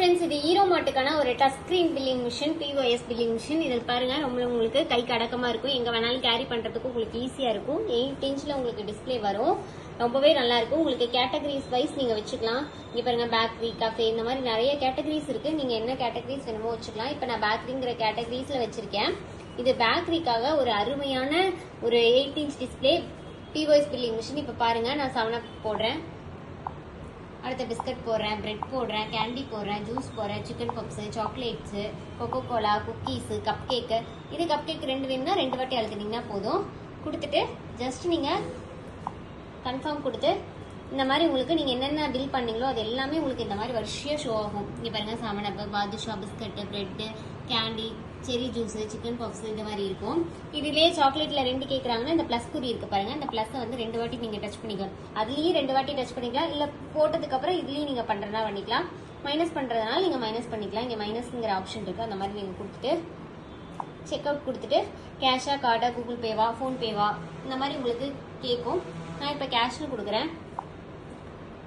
Friends, இது hero மாட்டுக்கான ஒரு touch screen billing machine, POS billing machine. இதில் பாருங்க, ரொம்ப உங்களுக்கு கைக்கு அடக்கமா இருக்கும். எங்க வேணாலும் கேரி பண்றதுக்கு உங்களுக்கு ஈஸியா இருக்கும். 8 இன்ச்ல உங்களுக்கு டிஸ்பிளே வரும். ரொம்பவே நல்லா இருக்கும். உங்களுக்கு கேட்டகரிஸ் வைஸ் நீங்க வச்சுக்கலாம். இங்க பாருங்க, பேக்கரி, கஃபே, இந்த மாதிரி நிறைய கேட்டகரிஸ் இருக்கு. நீங்க என்ன கேட்டகரிஸ் வேணுமோ வச்சுக்கலாம். இப்ப நான் பேக்கரிங்கிற கேட்டகரிஸ்ல வச்சிருக்கேன். இது பேக்கரிக்காக ஒரு அருமையான ஒரு 8 inch display POS billing machine. இப்ப பாருங்க, நான் 7 Up போடுறேன், அடுத்த பிஸ்கட் போடுறேன், பிரெட் போடுறேன், கேண்டி போடுறேன், ஜூஸ் போடுறேன், chicken puffs, chocolates, Coca Cola, cookies, cup cake. இது கப் கேக் 2 வேணும்னா 2 வாட்டி அழுத்தினீங்கன்னா போதும். கொடுத்துட்டு ஜஸ்ட் நீங்க கன்ஃபார்ம் கொடுத்து இந்த மாதிரி உங்களுக்கு நீங்க என்னென்ன பில் பண்ணீங்களோ அது எல்லாமே உங்களுக்கு இந்த மாதிரி வரிசையா ஷோ ஆகும். இங்க பாருங்க, 7 Up, பாதுஷா, பிஸ்கட், பிரெட், கேண்டி, செரி ஜூஸ், சிக்கன் பப்ஸ், இந்த மாதிரி இருக்கும். இதுலயே சாக்லேட்ல 2 கேக்குறாங்கன்னா இந்த பிளஸ் குறி இருக்கு பாருங்க, இந்த பிளஸ் வந்து 2 வாட்டி நீங்க டச் பண்ணிக்கலாம். அதுலயும் 2 வாட்டி டச் பண்ணிக்கலாம். இல்ல போட்டதுக்கு அப்புறம் இதுலயும் நீங்க பண்றதா பண்ணிக்கலாம். மைனஸ் பண்றதுனால நீங்க மைனஸ் பண்ணிக்கலாம். இங்க மைனஸ்ங்கிற ஆப்ஷன் இருக்கு, அந்த மாதிரி நீங்க கொடுத்துட்டு செக் அவுட் கொடுத்துட்டு கேஷா, கார்டா, கூகுள் பேவா, போன் பேவா, இந்த மாதிரி உங்களுக்கு கேட்கும். நான் இப்ப கேஷ்னு கொடுக்குறேன்.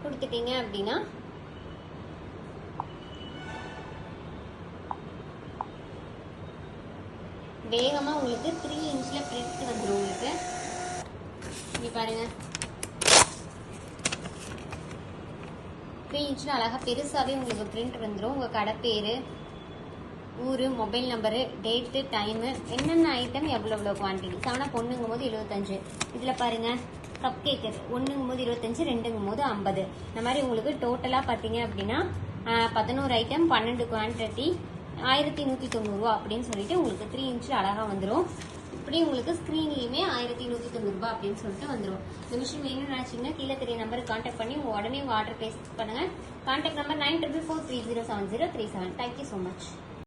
கொடுத்துட்டீங்க அப்படின்னா வேகமா உங்களுக்கு 3 இன்ச்ல பிரிண்ட் வந்துடும். உங்களுக்கு இங்க பாருங்க, 3 இன்ச்ல அழகா பெருசாவே உங்களுக்கு பிரிண்ட் வந்துடும். உங்க கடை பேரு, ஊரு, மொபைல் நம்பரு, டேட்டு, டைமு, என்னென்ன ஐட்டம், எவ்வளவு குவான்டிட்டி. 7 Up 1ங்கும் போது 75. இதுல பாருங்க, கப் கேக் 1ங்கும் போது 25, 2ங்கும் போது 50. இந்த மாதிரி உங்களுக்கு டோட்டலா பாத்தீங்க அப்படின்னா 11 ஐட்டம், 12 குவான்டிட்டி, 1190 ரூபா அப்படின்னு சொல்லிட்டு உங்களுக்கு 3 இன்ச்ல அழகா வந்துடும். இப்படி உங்களுக்கு ஸ்கிரீன்லயுமே 1190 ரூபாய் அப்படின்னு சொல்லிட்டு வந்துடும். இந்த மிஷின் வேணும்னு நினைச்சீங்கன்னா கீழே தெரிய நம்பருக்கு கான்டாக்ட் பண்ணி உடனே உங்க ஆர்டர் பிளேஸ் பண்ணுங்க. Contact number 9444307037. Thank you so much.